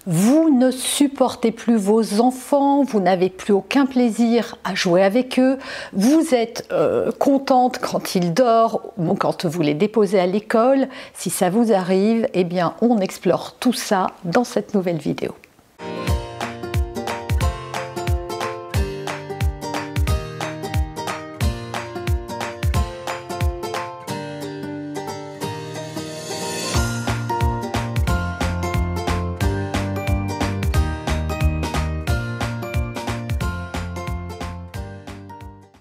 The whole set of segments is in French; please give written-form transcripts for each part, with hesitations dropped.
Vous ne supportez plus vos enfants, vous n'avez plus aucun plaisir à jouer avec eux, vous êtes contente quand ils dorment ou quand vous les déposez à l'école. Si ça vous arrive, eh bien on explore tout ça dans cette nouvelle vidéo.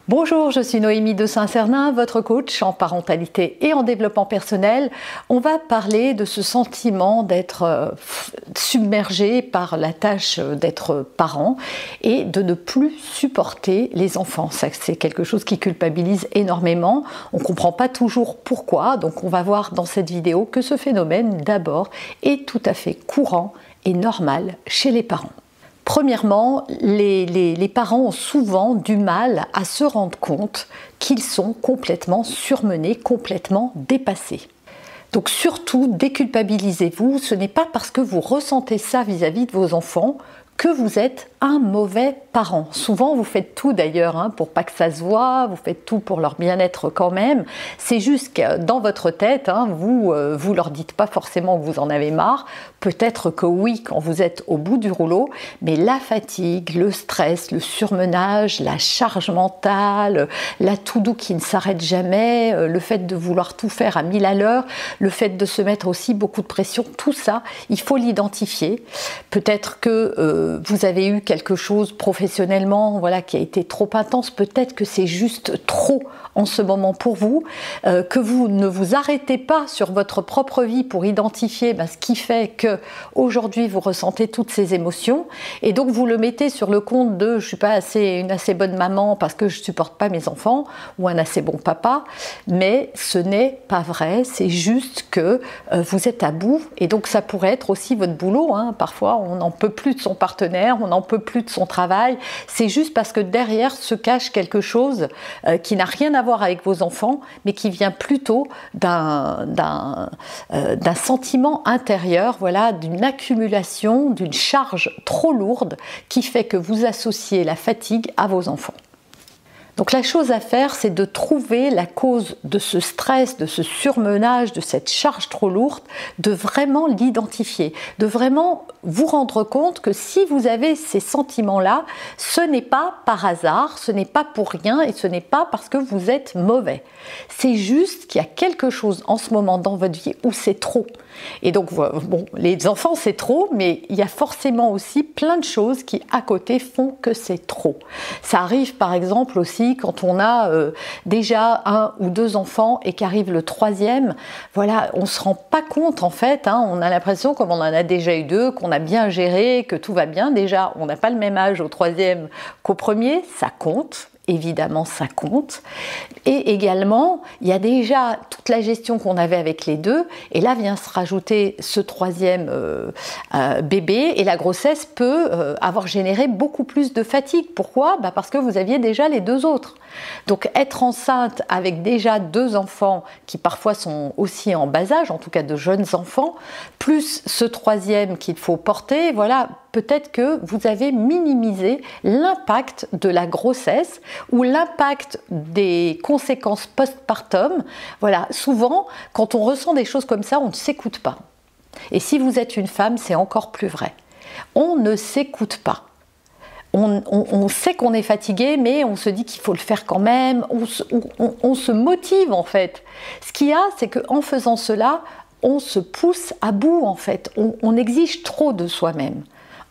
Bonjour, je suis Noémie de Saint-Cernin, votre coach en parentalité et en développement personnel. On va parler de ce sentiment d'être submergé par la tâche d'être parent et de ne plus supporter les enfants. C'est quelque chose qui culpabilise énormément. On ne comprend pas toujours pourquoi, donc on va voir dans cette vidéo que ce phénomène d'abord est tout à fait courant et normal chez les parents. Premièrement, les parents ont souvent du mal à se rendre compte qu'ils sont complètement surmenés, complètement dépassés. Donc surtout, déculpabilisez-vous, ce n'est pas parce que vous ressentez ça vis-à-vis de vos enfants que vous êtes un mauvais parent. Souvent, vous faites tout d'ailleurs pour pas que ça se voit, vous faites tout pour leur bien-être quand même. C'est juste que dans votre tête, vous leur dites pas forcément que vous en avez marre. Peut-être que oui, quand vous êtes au bout du rouleau, mais la fatigue, le stress, le surmenage, la charge mentale, la to-do qui ne s'arrête jamais, le fait de vouloir tout faire à 1000 à l'heure, le fait de se mettre aussi beaucoup de pression, tout ça, il faut l'identifier. Peut-être que vous avez eu quelque chose professionnellement qui a été trop intense, peut-être que c'est juste trop en ce moment pour vous, que vous ne vous arrêtez pas sur votre propre vie pour identifier ce qui fait que aujourd'hui vous ressentez toutes ces émotions et donc vous le mettez sur le compte de je suis pas une assez bonne maman parce que je supporte pas mes enfants ou un assez bon papa, mais ce n'est pas vrai, c'est juste que vous êtes à bout et donc ça pourrait être aussi votre boulot, parfois on n'en peut plus de son partenaire, on n'en peut plus de son travail, c'est juste parce que derrière se cache quelque chose qui n'a rien à voir avec vos enfants, mais qui vient plutôt d'un sentiment intérieur, d'une accumulation, d'une charge trop lourde qui fait que vous associez la fatigue à vos enfants. Donc la chose à faire, c'est de trouver la cause de ce stress, de ce surmenage, de cette charge trop lourde, de vraiment l'identifier, de vraiment vous rendre compte que si vous avez ces sentiments-là, ce n'est pas par hasard, ce n'est pas pour rien et ce n'est pas parce que vous êtes mauvais. C'est juste qu'il y a quelque chose en ce moment dans votre vie où c'est trop. Et donc, bon, les enfants c'est trop, mais il y a forcément aussi plein de choses qui à côté font que c'est trop. Ça arrive par exemple aussi quand on a déjà 1 ou 2 enfants et qu'arrive le 3e, on se rend pas compte en fait, on a l'impression comme on en a déjà eu 2, qu'on a bien géré, que tout va bien. Déjà, on n'a pas le même âge au 3e qu'au 1er, ça compte. Évidemment, ça compte. Et également, il y a déjà toute la gestion qu'on avait avec les 2, et là vient se rajouter ce 3e bébé, et la grossesse peut avoir généré beaucoup plus de fatigue. Pourquoi ? Parce que vous aviez déjà les 2 autres. Donc être enceinte avec déjà 2 enfants qui parfois sont aussi en bas âge, en tout cas de jeunes enfants, plus ce 3e qu'il faut porter, peut-être que vous avez minimisé l'impact de la grossesse ou l'impact des conséquences postpartum. Souvent, quand on ressent des choses comme ça, on ne s'écoute pas. Et si vous êtes une femme, c'est encore plus vrai. On ne s'écoute pas. On sait qu'on est fatigué, mais on se dit qu'il faut le faire quand même. On se motive en fait. Ce qu'il y a, c'est qu'en faisant cela, on se pousse à bout en fait. On exige trop de soi-même.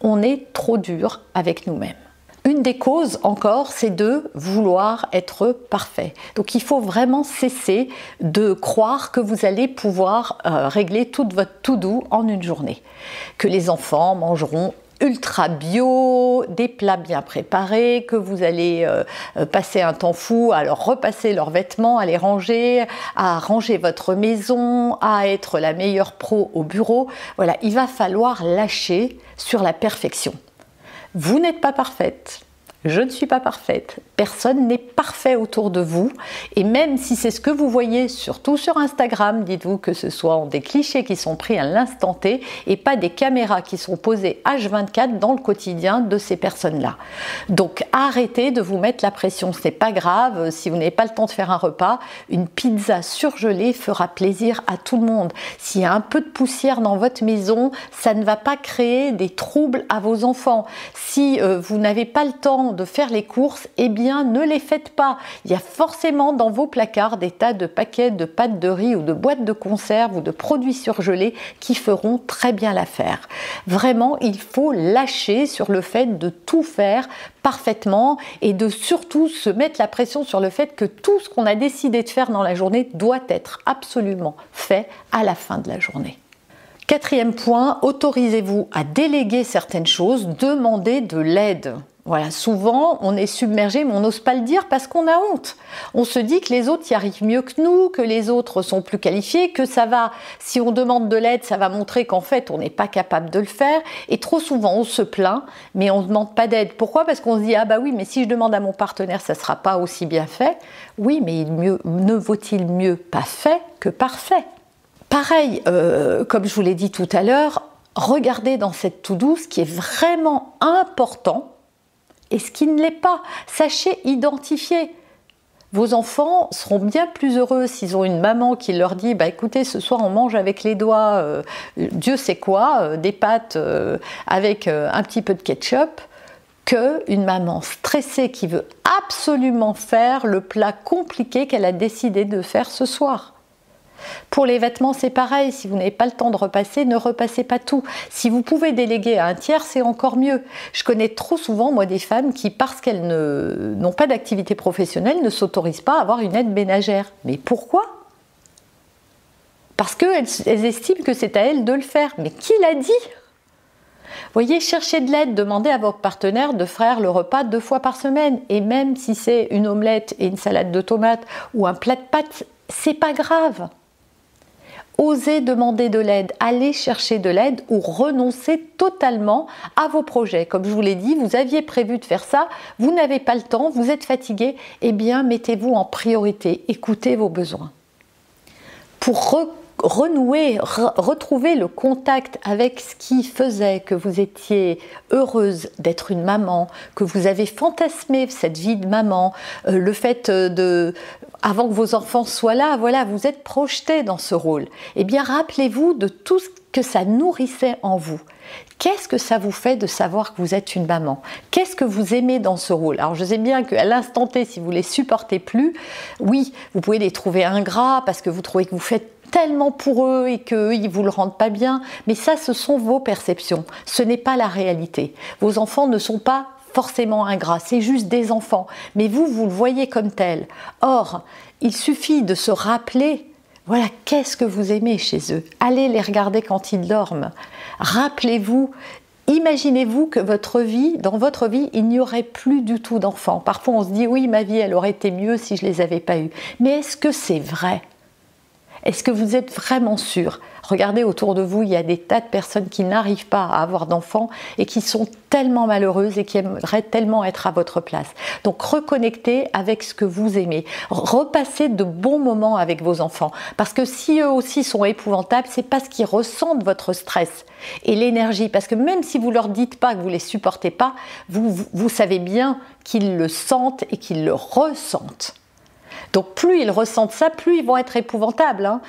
On est trop dur avec nous-mêmes. Une des causes encore, c'est de vouloir être parfait. Donc il faut vraiment cesser de croire que vous allez pouvoir régler toute votre to-do en une journée. Que les enfants mangeront ultra bio, des plats bien préparés, que vous allez passer un temps fou à leur repasser leurs vêtements, à les ranger, à ranger votre maison, à être la meilleure pro au bureau. Il va falloir lâcher sur la perfection. Vous n'êtes pas parfaite, Je ne suis pas parfaite. Personne n'est parfait autour de vous. Et même si c'est ce que vous voyez, surtout sur Instagram, dites-vous que ce soit des clichés qui sont pris à l'instant T et pas des caméras qui sont posées H24 dans le quotidien de ces personnes-là. Donc arrêtez de vous mettre la pression. Ce n'est pas grave si vous n'avez pas le temps de faire un repas. Une pizza surgelée fera plaisir à tout le monde. S'il y a un peu de poussière dans votre maison, ça ne va pas créer des troubles à vos enfants. Si vous n'avez pas le temps de faire les courses, eh bien ne les faites pas. Il y a forcément dans vos placards des tas de paquets de pâtes de riz ou de boîtes de conserve ou de produits surgelés qui feront très bien l'affaire. Vraiment, il faut lâcher sur le fait de tout faire parfaitement et de surtout se mettre la pression sur le fait que tout ce qu'on a décidé de faire dans la journée doit être absolument fait à la fin de la journée. Quatrième point, autorisez-vous à déléguer certaines choses, demandez de l'aide. Voilà, souvent on est submergé mais on n'ose pas le dire parce qu'on a honte. On se dit que les autres y arrivent mieux que nous, que les autres sont plus qualifiés, que ça va, si on demande de l'aide, ça va montrer qu'en fait on n'est pas capable de le faire. Et trop souvent on se plaint mais on ne demande pas d'aide. Pourquoi? Parce qu'on se dit ah bah oui mais si je demande à mon partenaire ça ne sera pas aussi bien fait. Oui mais ne vaut-il mieux pas fait que parfait? Pareil, comme je vous l'ai dit tout à l'heure, regardez dans cette to-do ce qui est vraiment important et ce qui ne l'est pas. Sachez identifier. Vos enfants seront bien plus heureux s'ils ont une maman qui leur dit bah écoutez, ce soir on mange avec les doigts, Dieu sait quoi, des pâtes avec un petit peu de ketchup, qu'une maman stressée qui veut absolument faire le plat compliqué qu'elle a décidé de faire ce soir. Pour les vêtements, c'est pareil. Si vous n'avez pas le temps de repasser, ne repassez pas tout. Si vous pouvez déléguer à un tiers, c'est encore mieux. Je connais trop souvent, moi, des femmes qui, parce qu'elles n'ont pas d'activité professionnelle, ne s'autorisent pas à avoir une aide ménagère. Mais pourquoi? Parce qu'elles estiment que c'est à elles de le faire. Mais qui l'a dit? Voyez, cherchez de l'aide, demandez à votre partenaire de faire le repas 2 fois par semaine. Et même si c'est une omelette et une salade de tomates ou un plat de pâtes, c'est pas grave. Osez demander de l'aide, allez chercher de l'aide ou renoncez totalement à vos projets. Comme je vous l'ai dit, vous aviez prévu de faire ça, vous n'avez pas le temps, vous êtes fatigué, eh bien mettez-vous en priorité, écoutez vos besoins. Pour renouer, retrouver le contact avec ce qui faisait que vous étiez heureuse d'être une maman, que vous avez fantasmé cette vie de maman, le fait avant que vos enfants soient là, voilà, vous êtes projeté dans ce rôle. Eh bien, rappelez-vous de tout ce que ça nourrissait en vous. Qu'est-ce que ça vous fait de savoir que vous êtes une maman? Qu'est-ce que vous aimez dans ce rôle? Alors, je sais bien qu'à l'instant T, si vous ne les supportez plus, oui, vous pouvez les trouver ingrats parce que vous trouvez que vous faites tellement pour eux et qu'eux, ils ne vous le rendent pas bien. Mais ça, ce sont vos perceptions. Ce n'est pas la réalité. Vos enfants ne sont pas forcément ingrats, c'est juste des enfants. Mais vous, vous le voyez comme tel. Or, il suffit de se rappeler, voilà, qu'est-ce que vous aimez chez eux? Allez les regarder quand ils dorment. Rappelez-vous, imaginez-vous que dans votre vie, il n'y aurait plus du tout d'enfants. Parfois, on se dit, oui, ma vie, elle aurait été mieux si je ne les avais pas eus. Mais est-ce que c'est vrai? Est-ce que vous êtes vraiment sûr? Regardez autour de vous, il y a des tas de personnes qui n'arrivent pas à avoir d'enfants et qui sont tellement malheureuses et qui aimeraient tellement être à votre place. Donc reconnectez avec ce que vous aimez. Repassez de bons moments avec vos enfants. Parce que si eux aussi sont épouvantables, c'est parce qu'ils ressentent votre stress et l'énergie. Parce que même si vous leur dites pas que vous les supportez pas, vous savez bien qu'ils le sentent et qu'ils le ressentent. Donc plus ils ressentent ça, plus ils vont être épouvantables,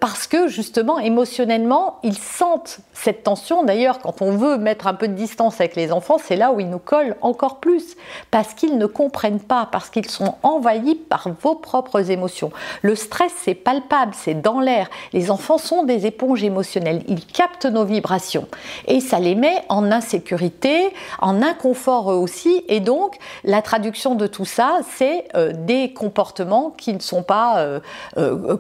parce que justement émotionnellement ils sentent cette tension. D'ailleurs, quand on veut mettre un peu de distance avec les enfants, c'est là où ils nous collent encore plus, parce qu'ils ne comprennent pas, parce qu'ils sont envahis par vos propres émotions. Le stress, c'est palpable, c'est dans l'air. Les enfants sont des éponges émotionnelles, ils captent nos vibrations et ça les met en insécurité, en inconfort eux aussi. Et donc la traduction de tout ça, c'est des comportements qui ne sont pas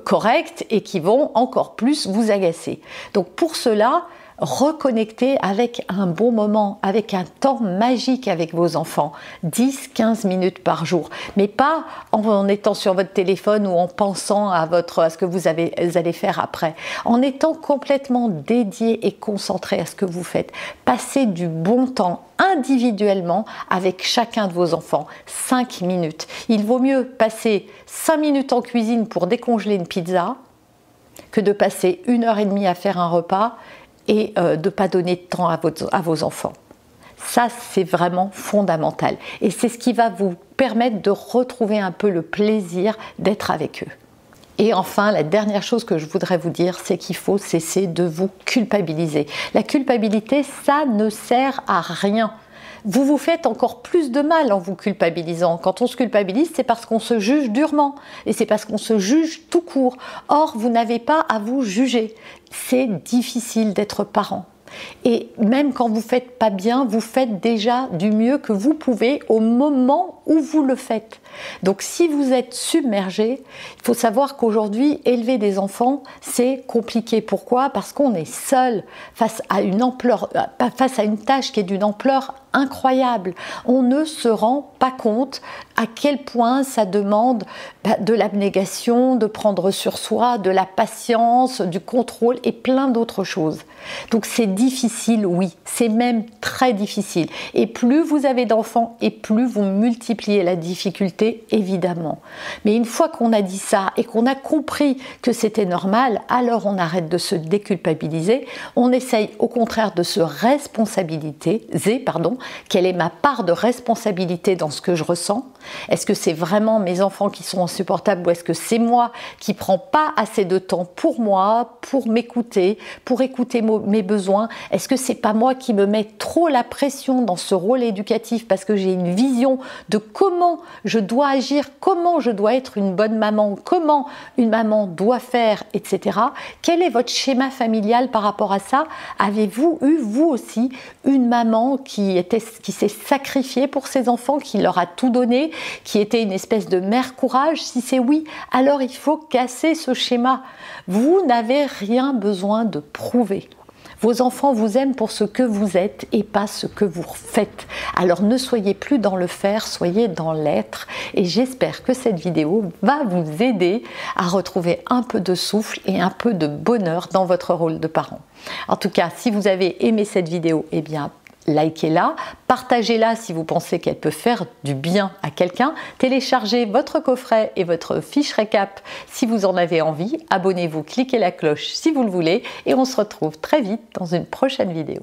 corrects et qui vont encore plus vous agacer. Donc pour cela, reconnecter avec un bon moment, avec un temps magique avec vos enfants, 10-15 minutes par jour, mais pas en étant sur votre téléphone ou en pensant à ce que vous allez faire après, en étant complètement dédié et concentré à ce que vous faites. Passez du bon temps individuellement avec chacun de vos enfants, 5 minutes. Il vaut mieux passer 5 minutes en cuisine pour décongeler une pizza que de passer 1h30 à faire un repas et de ne pas donner de temps à vos enfants. Ça, c'est vraiment fondamental. Et c'est ce qui va vous permettre de retrouver un peu le plaisir d'être avec eux. Et enfin, la dernière chose que je voudrais vous dire, c'est qu'il faut cesser de vous culpabiliser. La culpabilité, ça ne sert à rien. Vous vous faites encore plus de mal en vous culpabilisant. Quand on se culpabilise, c'est parce qu'on se juge durement et c'est parce qu'on se juge tout court. Or, vous n'avez pas à vous juger. C'est difficile d'être parent. Et même quand vous ne faites pas bien, vous faites déjà du mieux que vous pouvez au moment où vous le faites. Donc si vous êtes submergé, il faut savoir qu'aujourd'hui, élever des enfants, c'est compliqué. Pourquoi ? Parce qu'on est seul face à une tâche qui est d'une ampleur incroyable. On ne se rend pas compte à quel point ça demande de l'abnégation, de prendre sur soi, de la patience, du contrôle et plein d'autres choses. Donc c'est difficile, oui, c'est même très difficile. Et plus vous avez d'enfants et plus vous multipliez la difficulté, évidemment. Mais une fois qu'on a dit ça et qu'on a compris que c'était normal, alors on arrête de se déculpabiliser, on essaye au contraire de se responsabiliser, quelle est ma part de responsabilité dans ce que je ressens? Est-ce que c'est vraiment mes enfants qui sont insupportables ou est-ce que c'est moi qui ne prends pas assez de temps pour moi, pour m'écouter, pour écouter mes besoins? Est-ce que c'est pas moi qui me mets trop la pression dans ce rôle éducatif parce que j'ai une vision de comment je dois agir, comment je dois être une bonne maman, comment une maman doit faire, etc. Quel est votre schéma familial par rapport à ça? Avez-vous eu, vous aussi, une maman qui s'est sacrifiée pour ses enfants, qui leur a tout donné, qui était une espèce de mère courage? Si c'est oui, alors il faut casser ce schéma. Vous n'avez rien besoin de prouver. Vos enfants vous aiment pour ce que vous êtes et pas ce que vous faites. Alors ne soyez plus dans le faire, soyez dans l'être. Et j'espère que cette vidéo va vous aider à retrouver un peu de souffle et un peu de bonheur dans votre rôle de parent. En tout cas, si vous avez aimé cette vidéo, eh bien, likez-la, partagez-la si vous pensez qu'elle peut faire du bien à quelqu'un, téléchargez votre coffret et votre fiche récap si vous en avez envie, abonnez-vous, cliquez la cloche si vous le voulez et on se retrouve très vite dans une prochaine vidéo.